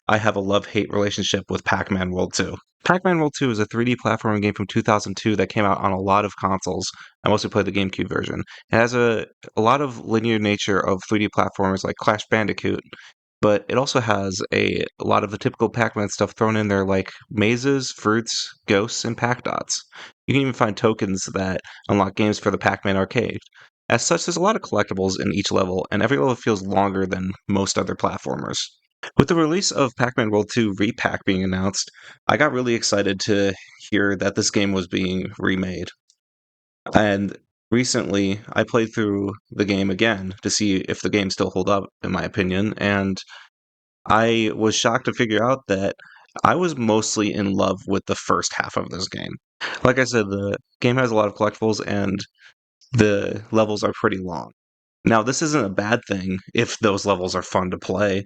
I have a love-hate relationship with Pac Man World 2. Pac Man World 2 is a 3D platforming game from 2002 that came out on a lot of consoles. I mostly played the GameCube version. It has a lot of linear nature of 3D platformers like Crash Bandicoot, but it also has a lot of the typical Pac Man stuff thrown in there, like mazes, fruits, ghosts, and Pac Dots. You can even find tokens that unlock games for the Pac Man arcade. As such, there's a lot of collectibles in each level, and every level feels longer than most other platformers. With the release of Pac Man World 2 Re-Pac being announced, I got really excited to hear that this game was being remade. And recently, I played through the game again to see if the game still hold up, in my opinion, and I was shocked to figure out that I was mostly in love with the first half of this game. Like I said, the game has a lot of collectibles and the levels are pretty long. Now, this isn't a bad thing if those levels are fun to play.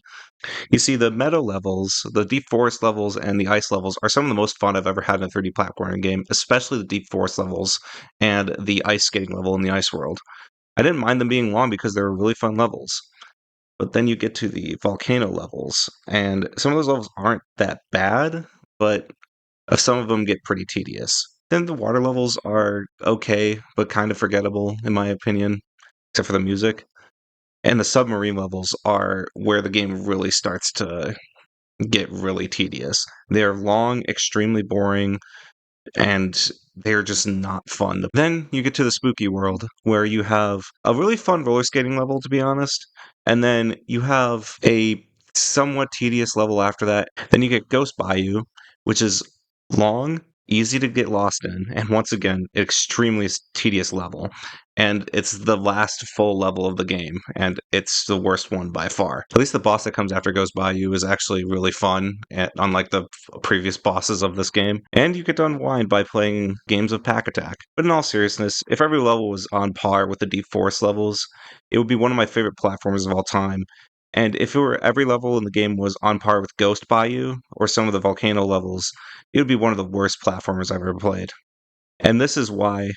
You see, the meadow levels, the deep forest levels, and the ice levels are some of the most fun I've ever had in a 3D platforming game, especially the deep forest levels and the ice skating level in the ice world. I didn't mind them being long because they were really fun levels. But then you get to the volcano levels, and some of those levels aren't that bad, but some of them get pretty tedious. Then the water levels are okay, but kind of forgettable, in my opinion, except for the music. And the submarine levels are where the game really starts to get really tedious. They're long, extremely boring, and they're just not fun. Then you get to the spooky world, where you have a really fun roller skating level, to be honest, and then you have a somewhat tedious level after that. Then you get Ghost Bayou, which is long, easy to get lost in, and once again, extremely tedious level. And it's the last full level of the game, and it's the worst one by far. At least the boss that comes after Goes By You is actually really fun, unlike the previous bosses of this game. And you get to unwind by playing games of Pack Attack. But in all seriousness, if every level was on par with the Deep Forest levels, it would be one of my favorite platformers of all time. And if it were every level in the game was on par with Ghost Bayou or some of the volcano levels, it would be one of the worst platformers I've ever played. And this is why